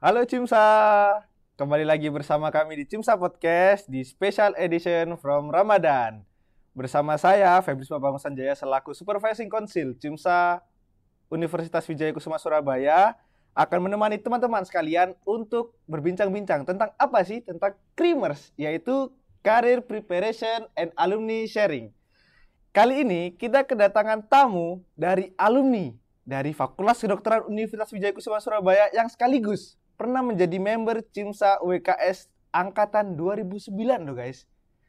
Halo Cimsa, kembali lagi bersama kami di Cimsa Podcast di Special Edition from Ramadan. Bersama saya, Febris Babang Sanjaya selaku Supervising Council Cimsa Universitas Wijaya Kusuma Surabaya akan menemani teman-teman sekalian untuk berbincang-bincang tentang apa sih? Tentang Creamers, yaitu Career Preparation and Alumni Sharing. Kali ini kita kedatangan tamu dari alumni dari Fakultas Kedokteran Universitas Wijaya Kusuma Surabaya yang sekaligus pernah menjadi member Cimsa WKS angkatan 2009 loh guys.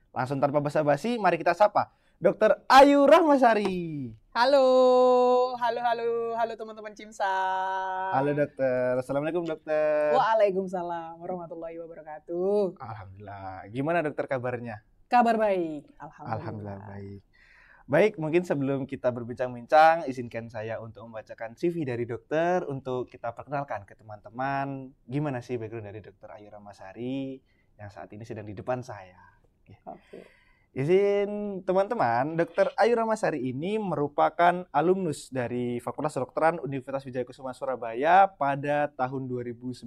Langsung tanpa basa-basi, mari kita sapa Dr. Ayu Rahmasari. Halo teman-teman Cimsa. Halo dokter, assalamualaikum dokter. Waalaikumsalam warahmatullahi wabarakatuh. Alhamdulillah. Gimana dokter kabarnya? Kabar baik, Alhamdulillah baik. Baik, mungkin sebelum kita berbincang-bincang, izinkan saya untuk membacakan CV dari dokter untuk kita perkenalkan ke teman-teman gimana sih background dari Dr. Ayu Rahmasari yang saat ini sedang di depan saya. Oke. Izin teman-teman, Dr. Ayu Rahmasari ini merupakan alumnus dari Fakultas Kedokteran Universitas Wijaya Kusuma Surabaya pada tahun 2009.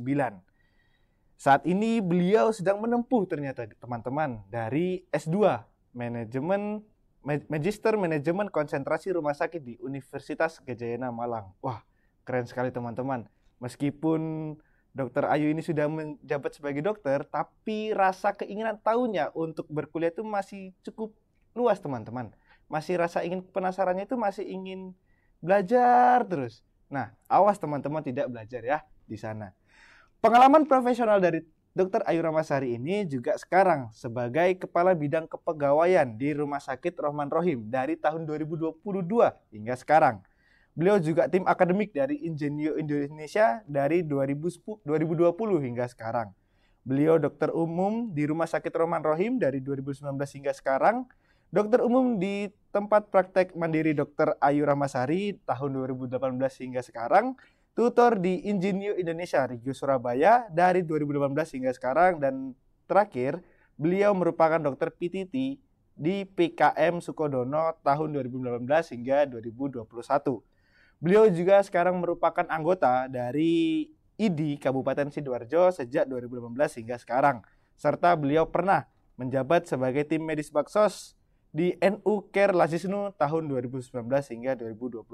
Saat ini beliau sedang menempuh ternyata teman-teman dari S2 Magister Manajemen Konsentrasi Rumah Sakit di Universitas Gadjayana Malang. Wah, keren sekali teman-teman. Meskipun Dr. Ayu ini sudah menjabat sebagai dokter, tapi rasa keinginan tahunya untuk berkuliah itu masih cukup luas teman-teman. Masih rasa ingin penasarannya itu masih ingin belajar terus. Nah, awas teman-teman tidak belajar ya di sana. Pengalaman profesional dari Dr. Ayu Rahmasari ini juga sekarang sebagai Kepala Bidang Kepegawaian di Rumah Sakit Rohman Rohim dari tahun 2022 hingga sekarang. Beliau juga tim akademik dari Ingenio Indonesia dari 2020 hingga sekarang. Beliau dokter umum di Rumah Sakit Rohman Rohim dari 2019 hingga sekarang. Dokter umum di tempat praktek mandiri Dr. Ayu Rahmasari tahun 2018 hingga sekarang. Tutor di Ingenio Indonesia Regio Surabaya dari 2018 hingga sekarang, dan terakhir beliau merupakan dokter PTT di PKM Sukodono tahun 2019 hingga 2021. Beliau juga sekarang merupakan anggota dari ID Kabupaten Sidoarjo sejak 2018 hingga sekarang, serta beliau pernah menjabat sebagai tim medis Baksos di NU Care Lasisnu tahun 2019 hingga 2021.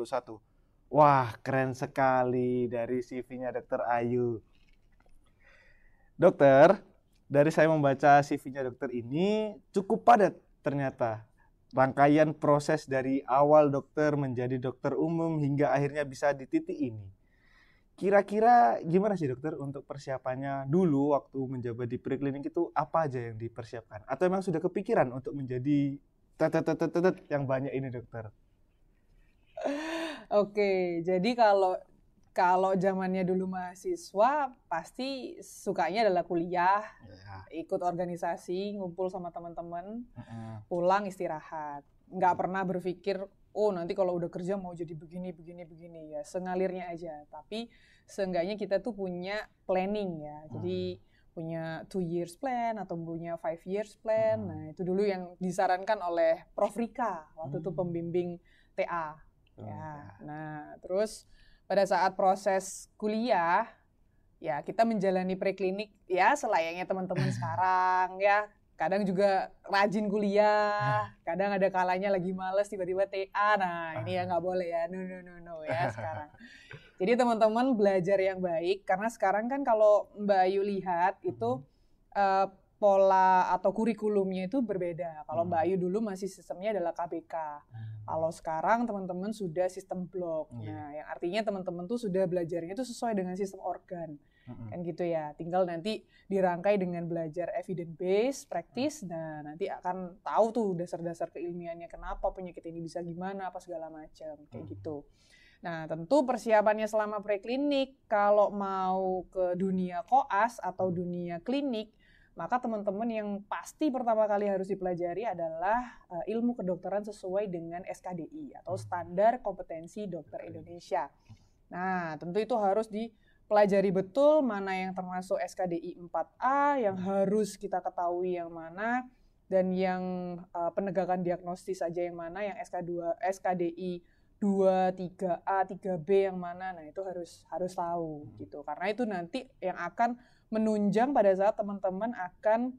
Wah, keren sekali dari CV-nya Dr. Ayu. Dokter, dari saya membaca CV-nya dokter ini cukup padat ternyata. Rangkaian proses dari awal dokter menjadi dokter umum hingga akhirnya bisa di titik ini. Kira-kira gimana sih dokter untuk persiapannya dulu waktu menjabat di preklinik itu apa aja yang dipersiapkan? Atau memang sudah kepikiran untuk menjadi yang banyak ini dokter? Oke, jadi kalau zamannya dulu mahasiswa pasti sukanya adalah kuliah, ikut organisasi, ngumpul sama teman-teman, pulang istirahat. Nggak pernah berpikir, oh nanti kalau udah kerja mau jadi begini ya, sengalirnya aja. Tapi seenggaknya kita tuh punya planning ya. Jadi punya 2 years plan atau punya 5 years plan. Nah, itu dulu yang disarankan oleh Prof. Rika waktu itu pembimbing TA. Ya. Nah, terus pada saat proses kuliah, ya kita menjalani preklinik ya selayaknya teman-teman sekarang ya. Kadang juga rajin kuliah, kadang ada kalanya lagi males tiba-tiba TA. Nah, ini ya nggak boleh ya, no ya sekarang. Jadi teman-teman belajar yang baik, karena sekarang kan kalau Mbak Ayu lihat itu pola atau kurikulumnya itu berbeda. Kalau Mbak Ayu dulu masih sistemnya adalah KBK. Kalau sekarang teman-teman sudah sistem blok. Nah, yang artinya teman-teman tuh sudah belajarnya itu sesuai dengan sistem organ. Kan gitu ya. Tinggal nanti dirangkai dengan belajar evidence based practice. Nah, nanti akan tahu tuh dasar-dasar keilmiannya, kenapa penyakit ini bisa gimana, apa segala macam kayak gitu. Nah, tentu persiapannya selama preklinik kalau mau ke dunia koas atau dunia klinik, maka teman-teman yang pasti pertama kali harus dipelajari adalah ilmu kedokteran sesuai dengan SKDI atau Standar Kompetensi Dokter Indonesia. Nah, tentu itu harus dipelajari betul mana yang termasuk SKDI 4A, yang harus kita ketahui yang mana, dan yang penegakan diagnostis saja yang mana, yang SKDI 2, 3A, 3B yang mana. Nah, itu harus tahu gitu. Karena itu nanti yang akan menunjang pada saat teman-teman akan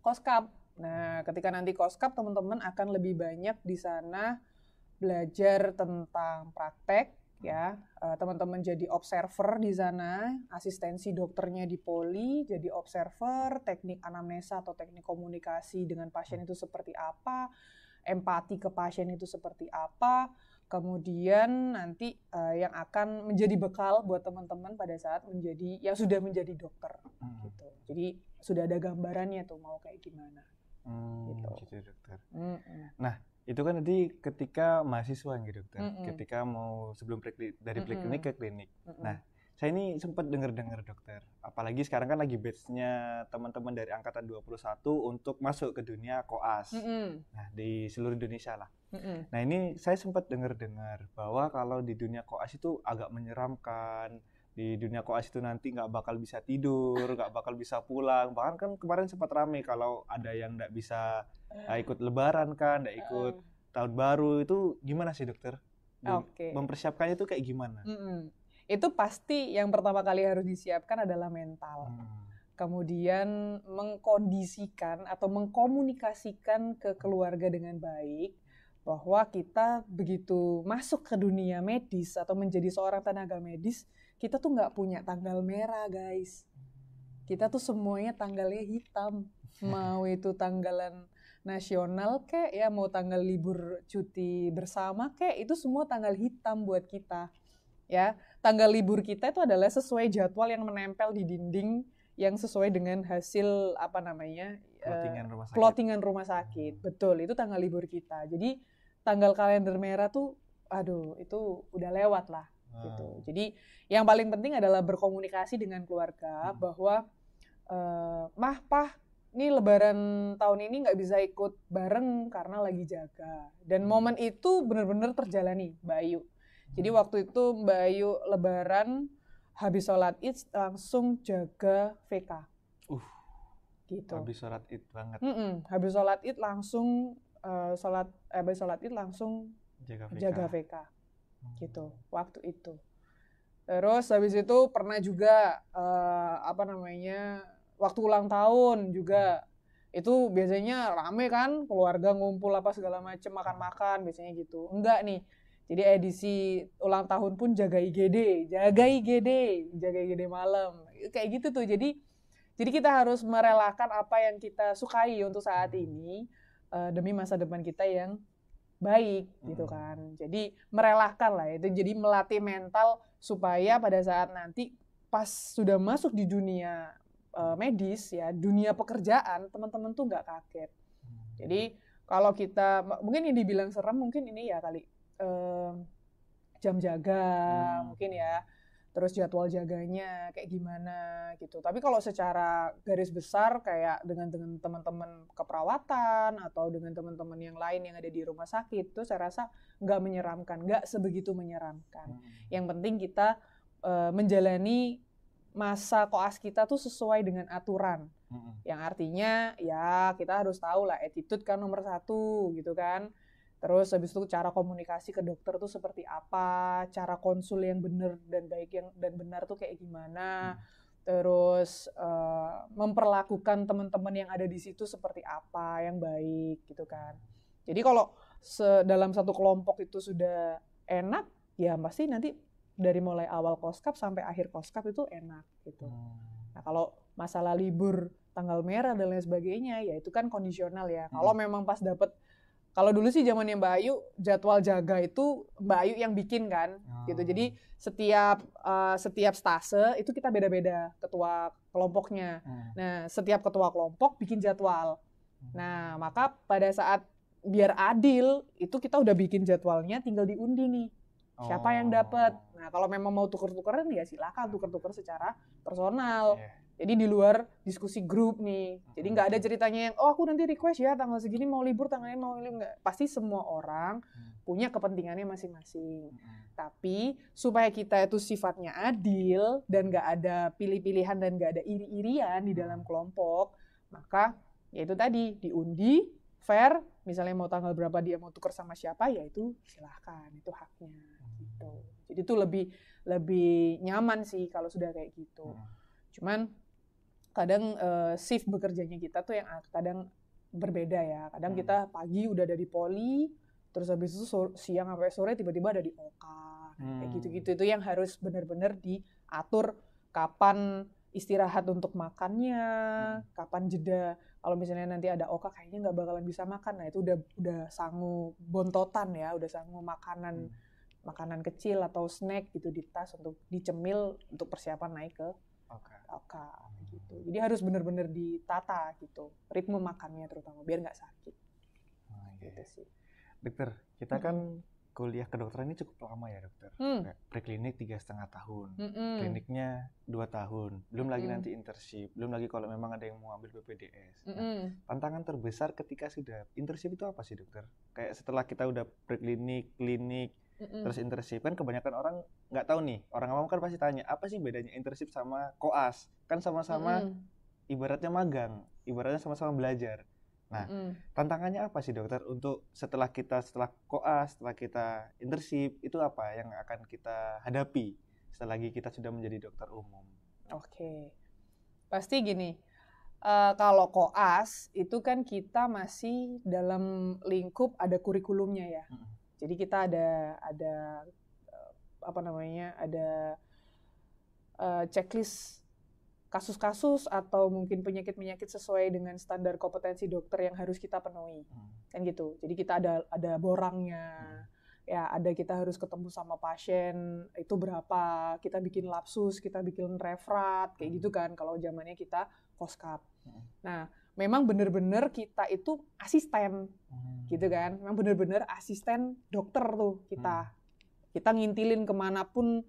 koskap. Nah, ketika nanti koskap, teman-teman akan lebih banyak di sana belajar tentang praktek, ya. Teman-teman jadi observer di sana, asistensi dokternya di poli, jadi observer, teknik anamnesa atau teknik komunikasi dengan pasien itu seperti apa, empati ke pasien itu seperti apa, kemudian nanti yang akan menjadi bekal buat teman-teman pada saat sudah menjadi dokter, gitu. Jadi sudah ada gambarannya tuh mau kayak gimana. Gitu dokter. Nah, itu kan nanti ketika mahasiswa gitu dokter, ketika mau sebelum dari preklinik ke klinik. Nah, saya ini sempat dengar dokter, apalagi sekarang kan lagi batch-nya teman-teman dari angkatan 21 untuk masuk ke dunia koas. Nah, di seluruh Indonesia lah. Nah, ini saya sempat dengar bahwa kalau di dunia koas itu agak menyeramkan. Di dunia koas itu nanti nggak bakal bisa tidur, nggak bakal bisa pulang. Bahkan kan kemarin sempat rame kalau ada yang nggak bisa ikut lebaran kan, nggak ikut tahun baru. Itu gimana sih dokter? Mempersiapkannya itu kayak gimana? Itu pasti yang pertama kali harus disiapkan adalah mental. Kemudian mengkondisikan atau mengkomunikasikan ke keluarga dengan baik bahwa kita begitu masuk ke dunia medis atau menjadi seorang tenaga medis, kita tuh nggak punya tanggal merah, guys. Kita tuh semuanya tanggalnya hitam. Mau itu tanggalan nasional kek, ya mau tanggal libur cuti bersama kek, itu semua tanggal hitam buat kita. Ya, tanggal libur kita itu adalah sesuai jadwal yang menempel di dinding yang sesuai dengan hasil plottingan rumah sakit. Betul, itu tanggal libur kita. Jadi tanggal kalender merah tuh, aduh, itu udah lewat lah. Gitu. Jadi yang paling penting adalah berkomunikasi dengan keluarga bahwa mah, pah, ini lebaran tahun ini nggak bisa ikut bareng karena lagi jaga. Dan momen itu benar-benar terjalani, Mbak Ayu. Jadi waktu itu Mbak Ayu lebaran habis sholat Id langsung jaga VK. Gitu. Habis sholat Id banget. Habis sholat Id langsung habis sholat Id langsung jaga VK. Gitu waktu itu. Terus habis itu pernah juga waktu ulang tahun juga itu biasanya rame kan, keluarga ngumpul apa segala macem, makan-makan biasanya gitu. Enggak nih, jadi edisi ulang tahun pun jaga IGD malam kayak gitu tuh. Jadi kita harus merelakan apa yang kita sukai untuk saat ini demi masa depan kita yang baik gitu kan. Jadi merelakan lah itu, jadi melatih mental supaya pada saat nanti pas sudah masuk di dunia medis ya, dunia pekerjaan, teman-teman tuh nggak kaget. Jadi kalau kita mungkin yang dibilang serem mungkin ini ya kali jam jaga mungkin ya, terus jadwal jaganya kayak gimana gitu. Tapi kalau secara garis besar kayak dengan teman-teman keperawatan atau dengan teman-teman yang lain yang ada di rumah sakit tuh saya rasa nggak menyeramkan, nggak sebegitu menyeramkan. Yang penting kita menjalani masa koas kita tuh sesuai dengan aturan. Yang artinya ya kita harus tahu lah, attitude kan nomor 1 gitu kan. Terus habis itu cara komunikasi ke dokter tuh seperti apa, cara konsul yang benar dan baik dan benar tuh kayak gimana. Terus memperlakukan teman-teman yang ada di situ seperti apa yang baik gitu kan. Jadi kalau dalam satu kelompok itu sudah enak, ya pasti nanti dari mulai awal koskap sampai akhir koskap itu enak gitu. Nah kalau masalah libur tanggal merah dan lain sebagainya, ya itu kan kondisional ya. Kalau memang pas dapet, kalau dulu sih zamannya Mbak Ayu, jadwal jaga itu Mbak Ayu yang bikin kan, gitu. Jadi setiap stase itu kita beda-beda ketua kelompoknya. Nah setiap ketua kelompok bikin jadwal. Nah maka pada saat biar adil itu kita udah bikin jadwalnya, tinggal diundi nih. Siapa yang dapat? Nah, kalau memang mau tuker-tukeran ya silakan tuker-tuker secara personal. Jadi di luar diskusi grup nih. Jadi nggak ada ceritanya yang aku nanti request ya tanggal segini mau libur, tanggalnya mau libur. Nggak. Pasti semua orang punya kepentingannya masing-masing. Tapi supaya kita itu sifatnya adil dan nggak ada pilih-pilihan dan nggak ada iri-irian di dalam kelompok, maka ya itu tadi diundi, fair, misalnya mau tanggal berapa dia mau tukar sama siapa, ya itu silahkan, itu haknya gitu. Jadi itu lebih nyaman sih kalau sudah kayak gitu. Cuman kadang shift bekerjanya kita tuh yang kadang berbeda ya. Kadang kita pagi udah ada di poli, terus habis itu siang sampai sore tiba-tiba ada di OK. Kayak gitu-gitu, itu yang harus benar-benar diatur kapan istirahat untuk makannya, kapan jeda. Kalau misalnya nanti ada OK kayaknya nggak bakalan bisa makan, nah itu udah sangu bontotan ya, udah sangu makanan kecil atau snack gitu di tas untuk dicemil untuk persiapan naik ke OK gitu. Jadi harus benar-benar ditata gitu, ritme makannya terutama biar nggak sakit. Gitu sih. Dokter, kita kan kuliah kedokteran ini cukup lama ya dokter. Preklinik 3,5 tahun, kliniknya 2 tahun, belum lagi nanti internship, belum lagi kalau memang ada yang mau ambil PPDS. Nah, tantangan terbesar ketika sudah internship itu apa sih dokter? Kayak setelah kita udah preklinik, klinik, terus internship, kan kebanyakan orang nggak tahu nih, orang awam kan pasti tanya, apa sih bedanya internship sama koas? Kan sama-sama ibaratnya magang, ibaratnya sama-sama belajar. Nah, tantangannya apa sih dokter untuk setelah koas, setelah kita internship, itu apa yang akan kita hadapi setelah lagi kita sudah menjadi dokter umum? Oke, pasti gini, kalau koas itu kan kita masih dalam lingkup ada kurikulumnya ya. Jadi kita ada checklist kasus-kasus atau mungkin penyakit-penyakit sesuai dengan standar kompetensi dokter yang harus kita penuhi, kan gitu. Jadi kita ada borangnya, ya ada kita harus ketemu sama pasien itu berapa, kita bikin lapsus, kita bikin referat, kayak gitu kan. Kalau zamannya kita koskap. Nah, memang benar-benar kita itu asisten, gitu kan. Memang benar-benar asisten dokter tuh kita. Kita ngintilin kemanapun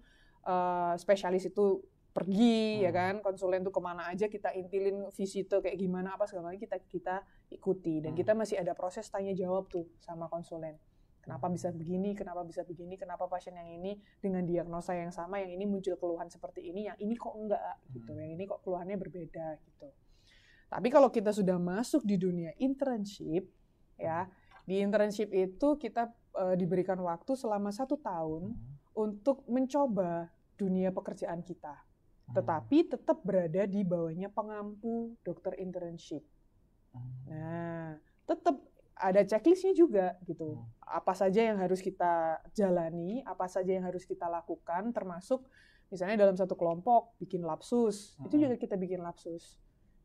spesialis itu pergi, ya kan, konsulen tuh kemana aja kita intilin visite kayak gimana apa segala macam kita ikuti, dan kita masih ada proses tanya jawab tuh sama konsulen. Kenapa bisa begini, kenapa pasien yang ini dengan diagnosa yang sama, yang ini muncul keluhan seperti ini, yang ini kok enggak gitu, yang ini kok keluhannya berbeda gitu. Tapi kalau kita sudah masuk di dunia internship, ya di internship itu kita diberikan waktu selama 1 tahun untuk mencoba dunia pekerjaan kita. Tetapi tetap berada di bawahnya pengampu dokter internship. Nah, tetap ada checklistnya juga gitu. Apa saja yang harus kita jalani, apa saja yang harus kita lakukan, termasuk misalnya dalam satu kelompok bikin lapsus, itu juga kita bikin lapsus.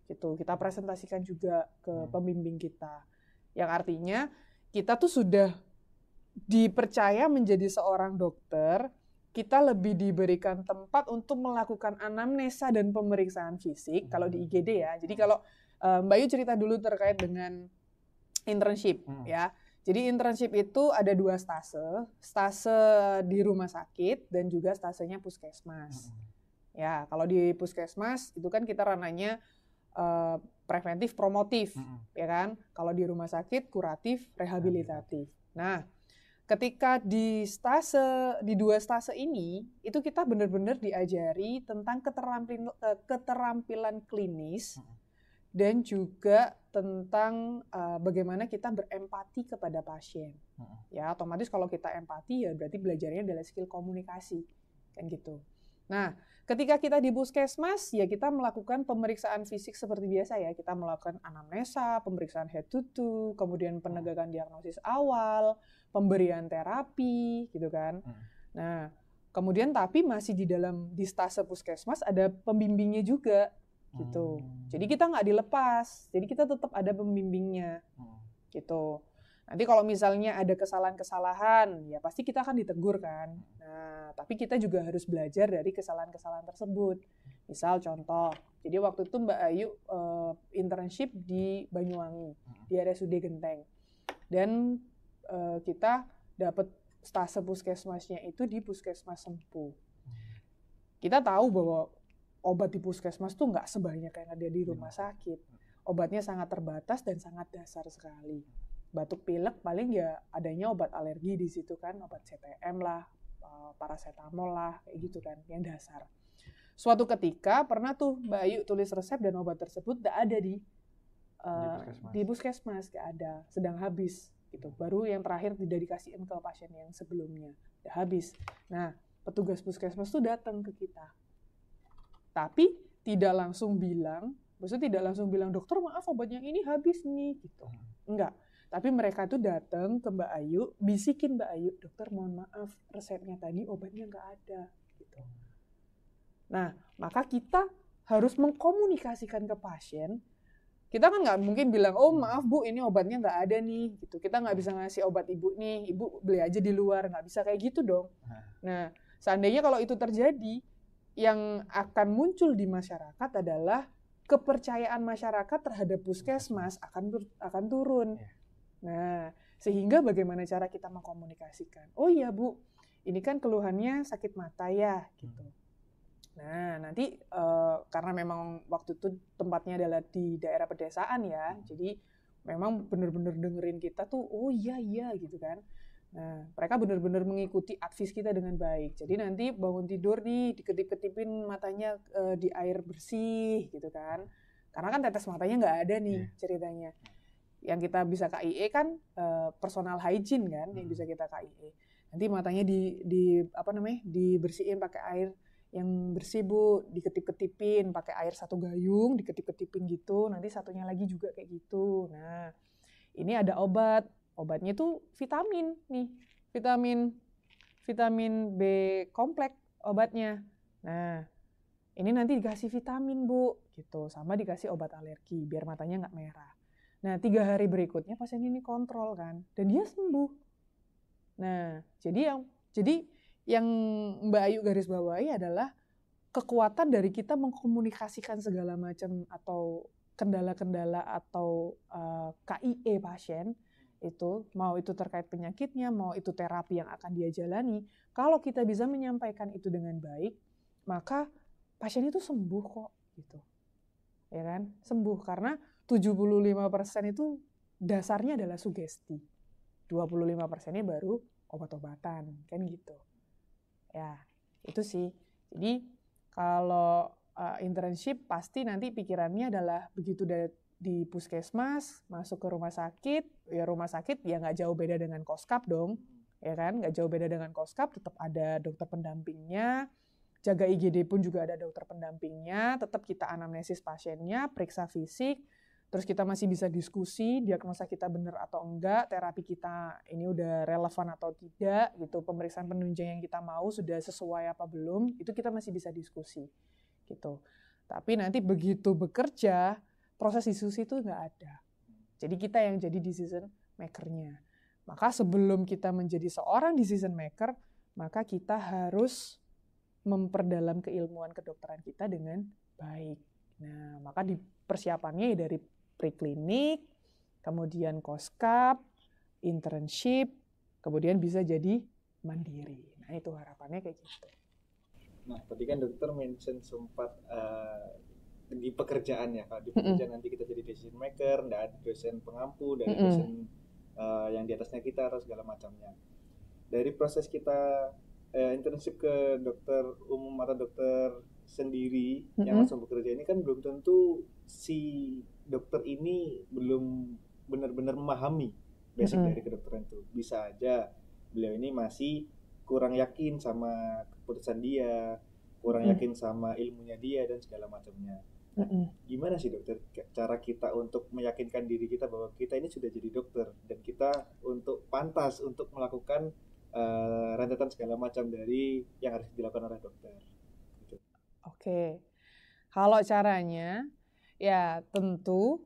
Gitu. Kita presentasikan juga ke pembimbing kita. Yang artinya kita tuh sudah dipercaya menjadi seorang dokter, kita lebih diberikan tempat untuk melakukan anamnesa dan pemeriksaan fisik kalau di IGD ya. Jadi kalau Mbak Yu cerita dulu terkait dengan internship ya. Jadi internship itu ada 2 stase di rumah sakit dan juga stasenya puskesmas. Ya, kalau di puskesmas itu kan kita ranahnya preventif promotif, ya kan? Kalau di rumah sakit kuratif rehabilitatif. Nah, ketika di 2 stase ini, itu kita benar-benar diajari tentang keterampilan klinis dan juga tentang bagaimana kita berempati kepada pasien. Ya, otomatis kalau kita empati ya berarti belajarnya adalah skill komunikasi, kan gitu. Nah, ketika kita di puskesmas, ya kita melakukan pemeriksaan fisik seperti biasa ya. Kita melakukan anamnesa, pemeriksaan head to toe, kemudian penegakan diagnosis awal, pemberian terapi, gitu kan. Nah, kemudian tapi masih di stase puskesmas ada pembimbingnya juga, gitu. Jadi kita nggak dilepas, jadi kita tetap ada pembimbingnya, gitu. Nanti kalau misalnya ada kesalahan-kesalahan, ya pasti kita akan ditegur kan. Nah, tapi kita juga harus belajar dari kesalahan-kesalahan tersebut. Misal contoh, jadi waktu itu Mbak Ayu internship di Banyuwangi, di RSUD Genteng. Dan kita dapat stase puskesmasnya itu di Puskesmas Sempu. Kita tahu bahwa obat di puskesmas tuh nggak sebanyak yang ada di rumah sakit. Obatnya sangat terbatas dan sangat dasar sekali. Batuk pilek paling ya adanya obat alergi di situ kan, obat CTM lah, paracetamol lah, kayak gitu kan, yang dasar. Suatu ketika pernah tuh Mbak Ayu tulis resep dan obat tersebut nggak ada di di puskesmas nggak ada, sedang habis gitu. Baru yang terakhir tidak dikasihin ke pasien yang sebelumnya, udah habis. Nah, petugas puskesmas tuh datang ke kita, tapi tidak langsung bilang, maksudnya tidak langsung bilang, dokter maaf obat yang ini habis nih gitu, enggak. Tapi mereka tuh datang ke Mbak Ayu, bisikin Mbak Ayu, dokter mohon maaf resepnya tadi obatnya nggak ada gitu. Nah, maka kita harus mengkomunikasikan ke pasien. Kita kan nggak mungkin bilang, oh maaf Bu, ini obatnya nggak ada nih, gitu. Kita nggak bisa ngasih obat Ibu nih, Ibu beli aja di luar, nggak bisa kayak gitu dong. Nah, seandainya kalau itu terjadi, yang akan muncul di masyarakat adalah kepercayaan masyarakat terhadap puskesmas akan turun. Nah, sehingga bagaimana cara kita mengkomunikasikan? Oh iya Bu, ini kan keluhannya sakit mata ya, gitu. Nah, nanti karena memang waktu itu tempatnya adalah di daerah pedesaan ya, jadi memang benar-benar dengerin kita tuh, oh iya gitu kan. Nah, mereka benar-benar mengikuti advice kita dengan baik. Jadi nanti bangun tidur nih, diketip-ketipin matanya di air bersih gitu kan. Karena kan tetes matanya nggak ada nih ceritanya. Yang kita bisa KIE kan personal hygiene kan, yang bisa kita KIE. Nanti matanya dibersihin pakai air yang bersih Bu, diketip-ketipin pakai air 1 gayung, diketip-ketipin gitu, nanti satunya lagi juga kayak gitu. Nah, ini ada obatnya tuh vitamin nih, vitamin B kompleks obatnya. Nah, ini nanti dikasih vitamin Bu, gitu, sama dikasih obat alergi biar matanya nggak merah. Nah, 3 hari berikutnya pasien ini kontrol kan, dan dia sembuh. Nah, jadi yang Mbak Ayu garis bawahi adalah kekuatan dari kita mengkomunikasikan segala macam atau kendala-kendala atau KIE pasien itu, mau itu terkait penyakitnya, mau itu terapi yang akan dia jalani, kalau kita bisa menyampaikan itu dengan baik, maka pasien itu sembuh kok, gitu. Ya kan? Sembuh karena 75% itu dasarnya adalah sugesti. 25%-nya baru obat-obatan, kan gitu. Ya, itu sih. Jadi kalau internship pasti nanti pikirannya adalah begitu di puskesmas masuk ke rumah sakit ya nggak jauh beda dengan Koskap dong, ya kan? Nggak jauh beda dengan Koskap, tetap ada dokter pendampingnya, jaga IGD pun juga ada dokter pendampingnya, tetap kita anamnesis pasiennya, periksa fisik, terus kita masih bisa diskusi, diagnosa kita benar atau enggak, terapi kita ini udah relevan atau tidak, gitu. Pemeriksaan penunjang yang kita mau sudah sesuai apa belum, itu kita masih bisa diskusi, gitu. Tapi nanti begitu bekerja, proses diskusi itu nggak ada. Jadi kita yang jadi decision maker-nya. Maka sebelum kita menjadi seorang decision maker, maka kita harus memperdalam keilmuan kedokteran kita dengan baik. Nah, maka di persiapannya ya dari preklinik, kemudian Koskap, internship, kemudian bisa jadi mandiri. Nah, itu harapannya kayak gitu. Nah, tadi kan dokter mention sempat di pekerjaan ya, Kak. Di pekerjaan nanti kita jadi decision maker, nggak ada dosen pengampu, dari dosen yang di atasnya kita atau segala macamnya. Dari proses kita internship ke dokter umum atau dokter sendiri yang langsung bekerja ini kan belum tentu si dokter ini belum benar-benar memahami basic dari kedokteran itu. Bisa aja beliau ini masih kurang yakin sama keputusan dia, kurang yakin sama ilmunya dia dan segala macamnya. Gimana sih dokter cara kita untuk meyakinkan diri kita bahwa kita ini sudah jadi dokter dan kita untuk pantas untuk melakukan rentetan segala macam dari yang harus dilakukan oleh dokter. Gitu. Oke, kalau caranya ya tentu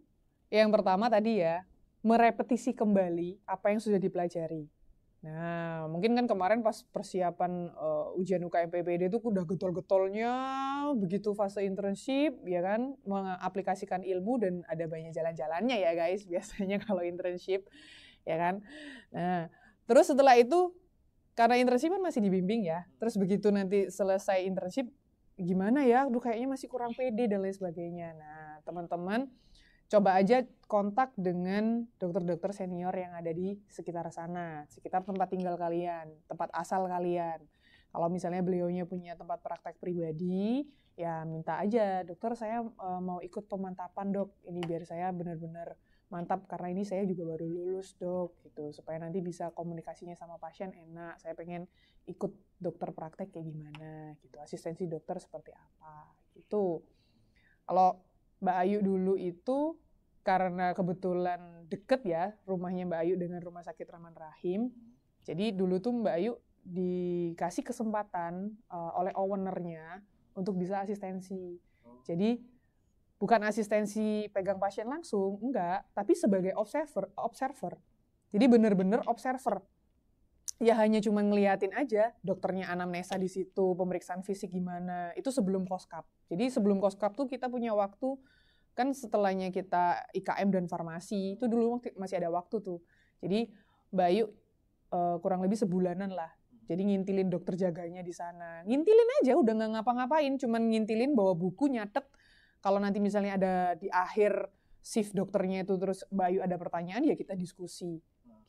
yang pertama tadi ya merepetisi kembali apa yang sudah dipelajari. Nah, mungkin kan kemarin pas persiapan ujian UKMPPD itu udah getol-getolnya begitu fase internship, ya kan, mengaplikasikan ilmu dan ada banyak jalan-jalannya ya guys, biasanya kalau internship, ya kan. Nah, terus setelah itu karena internship kan masih dibimbing ya, terus begitu nanti selesai internship, gimana ya, aduh kayaknya masih kurang pede dan lain sebagainya. Nah, teman-teman coba aja kontak dengan dokter-dokter senior yang ada di sekitar sana, sekitar tempat tinggal kalian, tempat asal kalian. Kalau misalnya beliaunya punya tempat praktek pribadi, ya minta aja, dokter saya mau ikut pemantapan dok, ini biar saya benar-benar mantap karena ini saya juga baru lulus dok, gitu, supaya nanti bisa komunikasinya sama pasien enak, saya pengen ikut dokter praktek kayak gimana, gitu, asistensi dokter seperti apa, gitu. Kalau Mbak Ayu dulu itu karena kebetulan deket ya rumahnya Mbak Ayu dengan Rumah Sakit Rahman Rahim, jadi dulu tuh Mbak Ayu dikasih kesempatan oleh ownernya untuk bisa asistensi. Jadi bukan asistensi pegang pasien langsung, enggak, tapi sebagai observer. Jadi benar-benar observer. Ya hanya cuma ngeliatin aja dokternya anamnesa di situ, pemeriksaan fisik gimana. Itu sebelum koskap. Jadi sebelum koskap tuh kita punya waktu, kan setelahnya kita IKM dan farmasi, itu dulu masih ada waktu tuh. Jadi Mbak Ayu kurang lebih sebulanan lah. Jadi ngintilin dokter jaganya di sana. Ngintilin aja, udah nggak ngapa-ngapain, cuman ngintilin bawa buku, nyatet. Kalau nanti misalnya ada di akhir shift dokternya itu terus Mbak Ayu ada pertanyaan, ya kita diskusi.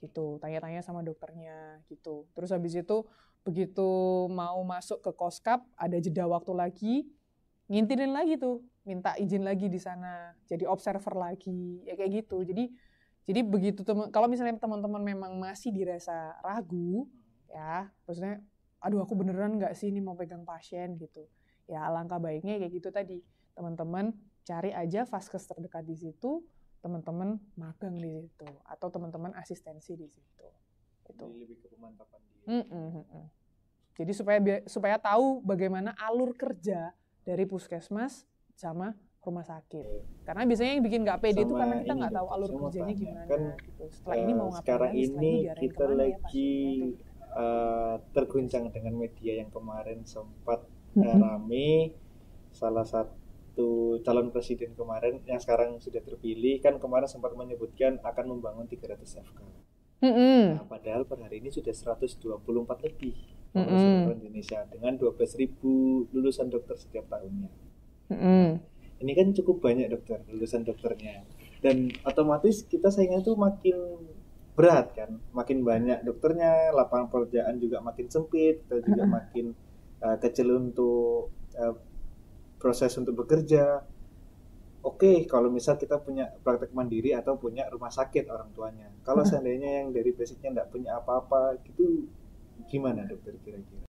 Gitu, tanya-tanya sama dokternya gitu. Terus habis itu begitu mau masuk ke koskap, ada jeda waktu lagi, ngintilin lagi tuh, minta izin lagi di sana. Jadi observer lagi, ya kayak gitu. Jadi begitu kalau misalnya teman-teman memang masih dirasa ragu, ya, maksudnya, aduh aku beneran nggak sih ini mau pegang pasien gitu. Ya alangkah baiknya kayak gitu tadi, teman-teman cari aja vaskes terdekat di situ, teman-teman magang di situ, atau teman-teman asistensi di situ. Itu. Lebih ke pemantapan dia. Jadi supaya tahu bagaimana alur kerja dari puskesmas sama rumah sakit. Karena biasanya yang bikin nggak pede itu karena kita nggak tahu alur kerjanya gimana. Kan, gitu. Setelah ini mau ngapain sekarang lagi, ini kita lagi terguncang dengan media yang kemarin sempat rame. Salah satu calon presiden kemarin yang sekarang sudah terpilih kan kemarin sempat menyebutkan akan membangun 300 FK. Nah, padahal per hari ini sudah 124 lebih dokter Indonesia dengan 12.000 lulusan dokter setiap tahunnya. Ini kan cukup banyak dokter, lulusan dokternya. Dan otomatis kita saingan itu makin berat kan, makin banyak dokternya, lapangan pekerjaan juga makin sempit, kita juga makin kecil untuk proses untuk bekerja. Oke, kalau misal kita punya praktek mandiri atau punya rumah sakit orang tuanya. Kalau seandainya yang dari basicnya nggak punya apa-apa, gitu gimana dokter kira-kira?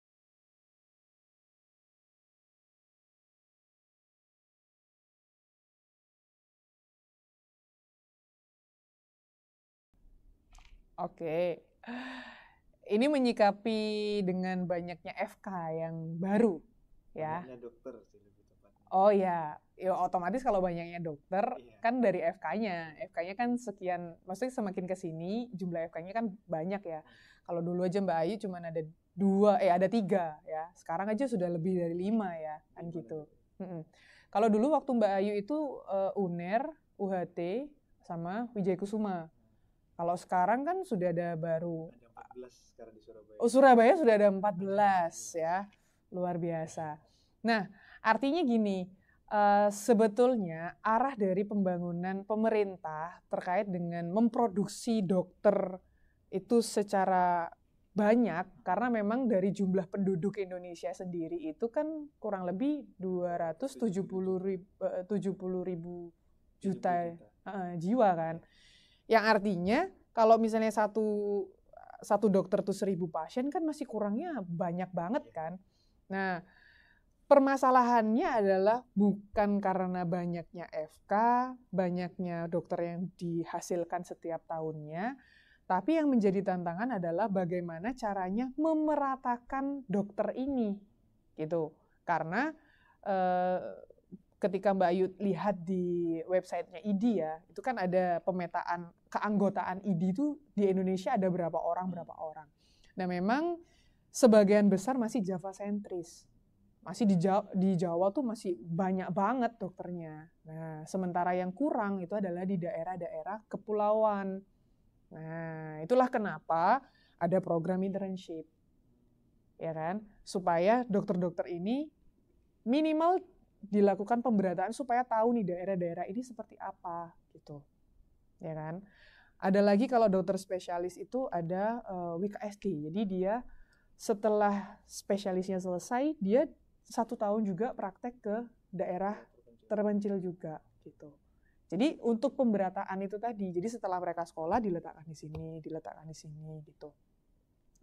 Oke. Ini menyikapi dengan banyaknya FK yang baru, ya. Banyaknya dokter sih lebih tepatnya. Oh ya, otomatis kalau banyaknya dokter kan dari FK-nya. FK-nya kan sekian, maksudnya semakin ke sini jumlah FK-nya kan banyak ya. Kalau dulu aja Mbak Ayu cuma ada 3 ya. Sekarang aja sudah lebih dari 5 ya, kan gitu. Kalau dulu waktu Mbak Ayu itu UNER, UHT, sama Wijaya Kusuma. Kalau sekarang kan sudah ada baru. Ada 14 sekarang di Surabaya. Oh, Surabaya sudah ada 14 ya. Luar biasa. Nah, artinya gini, sebetulnya arah dari pembangunan pemerintah terkait dengan memproduksi dokter itu secara banyak, karena memang dari jumlah penduduk Indonesia sendiri itu kan kurang lebih 270 ribu juta jiwa kan. Yang artinya kalau misalnya satu dokter tuh 1.000 pasien kan masih kurangnya banyak banget kan. Nah, permasalahannya adalah bukan karena banyaknya FK, banyaknya dokter yang dihasilkan setiap tahunnya, tapi yang menjadi tantangan adalah bagaimana caranya memeratakan dokter ini, gitu. Karena ketika Mbak Ayu lihat di websitenya IDI ya, itu kan ada pemetaan keanggotaan IDI itu di Indonesia ada berapa orang. Nah memang sebagian besar masih Java sentris. Masih di Jawa tuh masih banyak banget dokternya. Nah sementara yang kurang itu adalah di daerah-daerah kepulauan. Nah itulah kenapa ada program internship. Ya kan? Supaya dokter-dokter ini minimal dilakukan pemberataan supaya tahu nih daerah-daerah ini seperti apa gitu, ya kan? Ada lagi kalau dokter spesialis itu ada WKSD, jadi dia setelah spesialisnya selesai dia 1 tahun juga praktek ke daerah terpencil juga gitu. Jadi untuk pemberataan itu tadi, jadi setelah mereka sekolah diletakkan di sini gitu.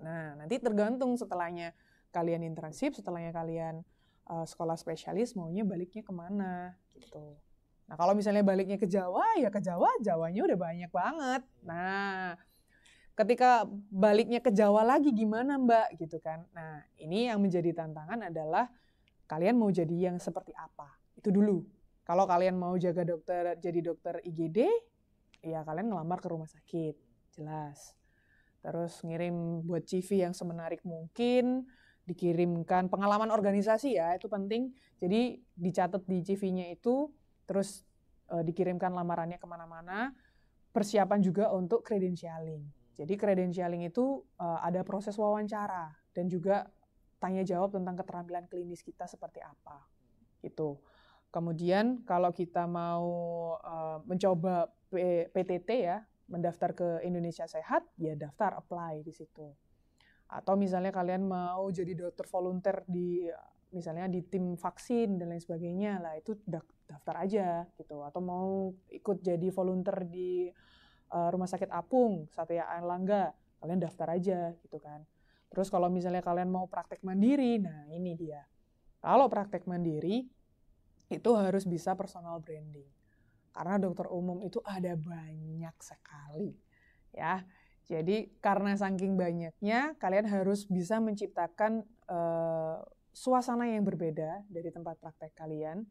Nah, nanti tergantung setelahnya kalian internship, setelahnya kalian sekolah spesialis, maunya baliknya kemana gitu. Nah, kalau misalnya baliknya ke Jawa, ya ke Jawa, Jawanya udah banyak banget. Nah, ketika baliknya ke Jawa lagi gimana Mbak gitu kan. Nah, ini yang menjadi tantangan adalah kalian mau jadi yang seperti apa. Itu dulu. Kalau kalian mau jadi dokter IGD, ya kalian ngelamar ke rumah sakit, jelas. Terus ngirim buat CV yang semenarik mungkin, dikirimkan pengalaman organisasi ya, itu penting. Jadi dicatat di CV-nya itu, terus dikirimkan lamarannya kemana-mana, persiapan juga untuk credentialing. Jadi credentialing itu ada proses wawancara dan juga tanya jawab tentang keterampilan klinis kita seperti apa, gitu. Kemudian kalau kita mau mencoba PTT ya, mendaftar ke Indonesia Sehat, ya daftar, apply di situ. Atau misalnya kalian mau jadi dokter volunteer di misalnya di tim vaksin dan lain sebagainya, lah itu daftar aja gitu. Atau mau ikut jadi volunteer di Rumah Sakit Apung, Satya Airlangga, kalian daftar aja gitu kan. Terus kalau misalnya kalian mau praktek mandiri, nah ini dia. Kalau praktek mandiri, itu harus bisa personal branding. Karena dokter umum itu ada banyak sekali. Ya, jadi karena saking banyaknya, kalian harus bisa menciptakan suasana yang berbeda dari tempat praktek kalian.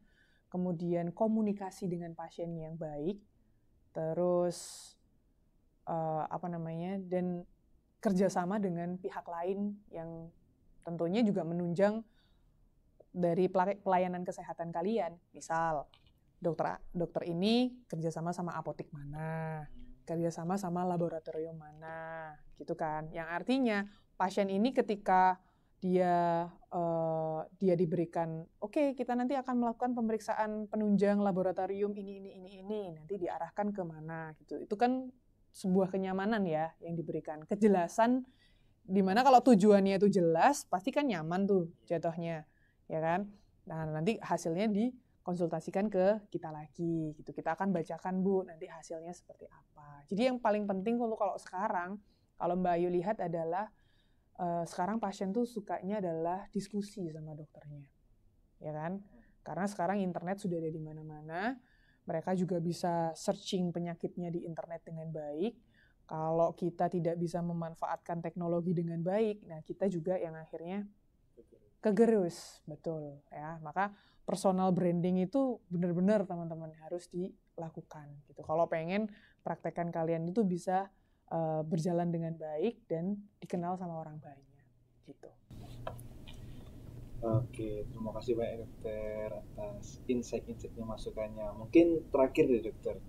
Kemudian komunikasi dengan pasien yang baik. Terus dan kerjasama dengan pihak lain yang tentunya juga menunjang dari pelayanan kesehatan kalian. Misal dokter ini kerjasama sama apotek mana, kerjasama sama laboratorium mana, gitu kan. Yang artinya pasien ini ketika dia diberikan, oke, kita nanti akan melakukan pemeriksaan penunjang laboratorium ini, nanti diarahkan ke mana gitu. Itu kan sebuah kenyamanan ya yang diberikan, kejelasan, dimana kalau tujuannya itu jelas pasti kan nyaman tuh jatuhnya, ya kan. Nah nanti hasilnya dikonsultasikan ke kita lagi gitu, kita akan bacakan Bu nanti hasilnya seperti apa. Jadi yang paling penting kalau sekarang, kalau Mbak Ayu lihat adalah sekarang pasien tuh sukanya adalah diskusi sama dokternya, ya kan. Karena sekarang internet sudah ada di mana-mana. Mereka juga bisa searching penyakitnya di internet dengan baik. Kalau kita tidak bisa memanfaatkan teknologi dengan baik, nah kita juga yang akhirnya kegerus, betul ya. Maka personal branding itu benar-benar teman-teman harus dilakukan gitu. Kalau pengen praktekan kalian itu bisa berjalan dengan baik dan dikenal sama orang banyak gitu. Oke, terima kasih banyak dokter atas insight-insightnya, masukannya. Mungkin terakhir deh dokter,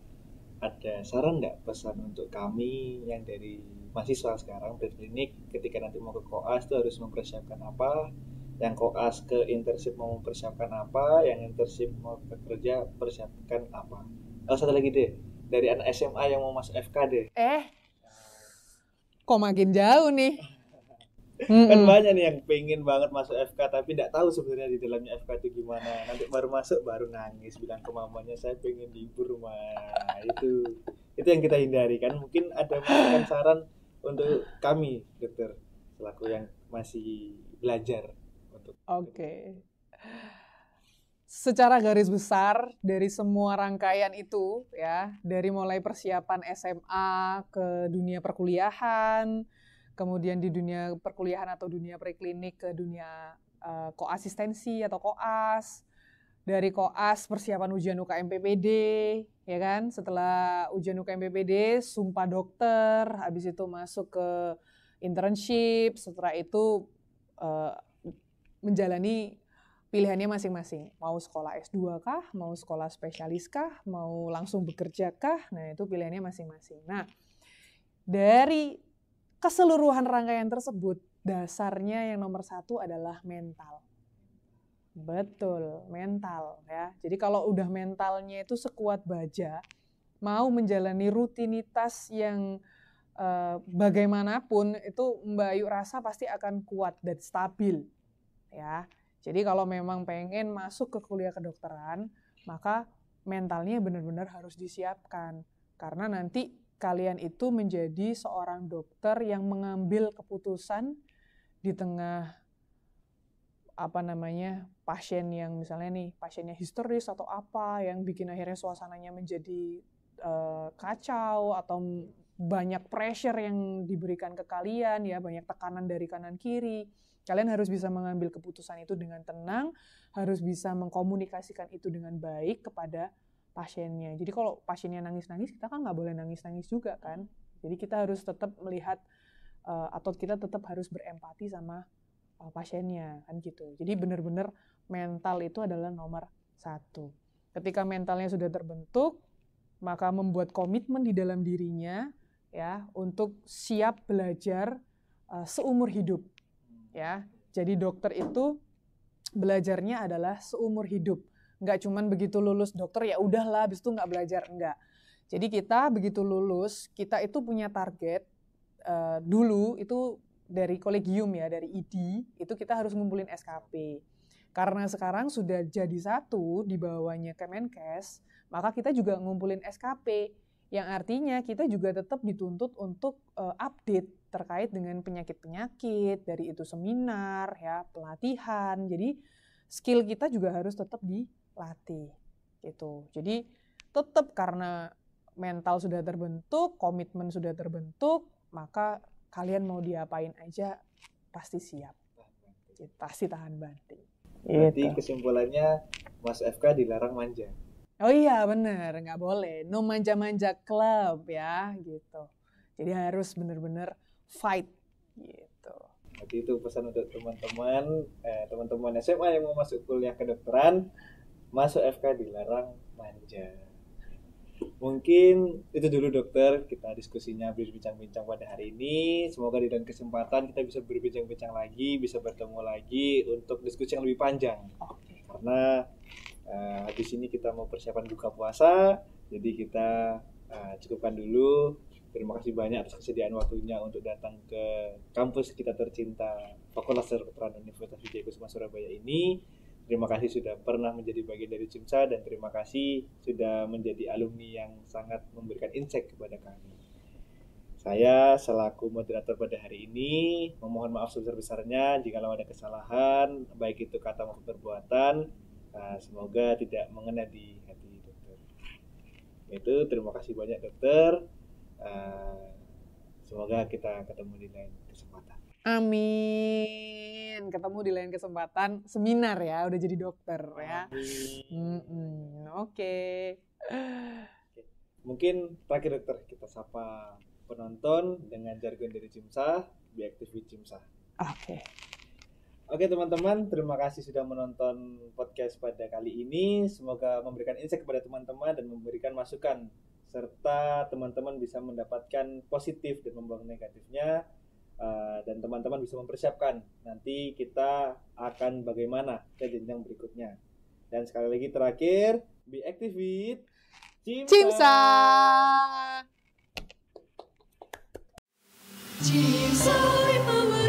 ada saran nggak, pesan untuk kami yang dari mahasiswa sekarang berklinik, ketika nanti mau ke koas itu harus mempersiapkan apa, yang koas ke internship mau mempersiapkan apa, yang internship mau bekerja persiapkan apa. Satu lagi deh, dari anak SMA yang mau masuk FK deh. Kok makin jauh nih? Kan banyak nih yang pengen banget masuk FK tapi tidak tahu sebenarnya di dalamnya FK itu gimana. Nanti baru masuk baru nangis bilang ke mamanya saya pengen libur mah. Itu yang kita hindari kan. Mungkin ada masukan saran untuk kami dokter selaku yang masih belajar untuk. Oke. Secara garis besar dari semua rangkaian itu ya, dari mulai persiapan SMA ke dunia perkuliahan, kemudian di dunia perkuliahan atau dunia preklinik ke dunia koasistensi atau koas, dari koas persiapan ujian UKM PPD, ya kan? Setelah ujian UKM PPD, sumpah dokter, habis itu masuk ke internship, setelah itu menjalani pilihannya masing-masing. Mau sekolah S2 kah, mau sekolah spesialis kah, mau langsung bekerja kah, nah itu pilihannya masing-masing. Nah, dari keseluruhan rangkaian tersebut, dasarnya yang nomor 1 adalah mental. Betul, mental ya. Jadi kalau udah mentalnya itu sekuat baja, mau menjalani rutinitas yang bagaimanapun itu Mbak Ayu rasa pasti akan kuat dan stabil ya. Jadi kalau memang pengen masuk ke kuliah kedokteran, maka mentalnya benar-benar harus disiapkan. Karena nanti kalian itu menjadi seorang dokter yang mengambil keputusan di tengah pasien yang misalnya nih pasiennya histeris atau apa yang bikin akhirnya suasananya menjadi kacau atau banyak pressure yang diberikan ke kalian ya, banyak tekanan dari kanan kiri. Kalian harus bisa mengambil keputusan itu dengan tenang, harus bisa mengkomunikasikan itu dengan baik kepada pasiennya. Jadi kalau pasiennya nangis-nangis, kita kan nggak boleh nangis-nangis juga kan. Jadi kita harus tetap melihat atau kita tetap harus berempati sama pasiennya kan gitu. Jadi benar-benar mental itu adalah nomor 1. Ketika mentalnya sudah terbentuk, maka membuat komitmen di dalam dirinya ya untuk siap belajar seumur hidup ya. Jadi dokter itu belajarnya adalah seumur hidup. Nggak cuman begitu lulus dokter ya udahlah habis itu nggak belajar, enggak. Jadi kita begitu lulus, kita itu punya target dulu itu dari kolegium ya, dari ID, itu kita harus ngumpulin SKP. Karena sekarang sudah jadi satu di bawahnya Kemenkes, maka kita juga ngumpulin SKP, yang artinya kita juga tetap dituntut untuk update terkait dengan penyakit-penyakit, dari itu seminar, ya pelatihan. Jadi skill kita juga harus tetap dilatih, gitu. Jadi tetap karena mental sudah terbentuk, komitmen sudah terbentuk, maka kalian mau diapain aja pasti siap, pasti tahan banting. Berarti kesimpulannya Mas FK dilarang manja. Oh iya bener, nggak boleh. No manja-manja club ya gitu. Jadi harus bener-bener fight gitu. Jadi itu pesan untuk teman-teman SMA yang mau masuk kuliah kedokteran, masuk FK dilarang manja. Mungkin itu dulu dokter, kita diskusinya berbincang-bincang pada hari ini. Semoga di lain kesempatan kita bisa berbincang-bincang lagi, bisa bertemu lagi untuk diskusi yang lebih panjang. Karena habis ini kita mau persiapan buka puasa, jadi kita cukupkan dulu. Terima kasih banyak atas kesediaan waktunya untuk datang ke kampus kita tercinta Fakultas Kedokteran Universitas Wijaya Kusuma Surabaya ini. Terima kasih sudah pernah menjadi bagian dari CIMSA dan terima kasih sudah menjadi alumni yang sangat memberikan insight kepada kami. Saya selaku moderator pada hari ini memohon maaf sebesar-besarnya jika ada kesalahan, baik itu kata maupun perbuatan. Semoga tidak mengena di hati dokter. Itu terima kasih banyak dokter. Semoga kita ketemu di lain kesempatan. Amin. Ketemu di lain kesempatan seminar ya, udah jadi dokter ya. Oke. Mungkin terakhir dokter kita sapa penonton dengan jargon dari CIMSA, Be Active with CIMSA. Oke teman-teman, terima kasih sudah menonton podcast pada kali ini. Semoga memberikan insight kepada teman-teman dan memberikan masukan serta teman-teman bisa mendapatkan positif dan membuang negatifnya. Dan teman-teman bisa mempersiapkan nanti kita akan bagaimana ke jenjang berikutnya. Dan sekali lagi terakhir, be active with CIMSA. CIMSA.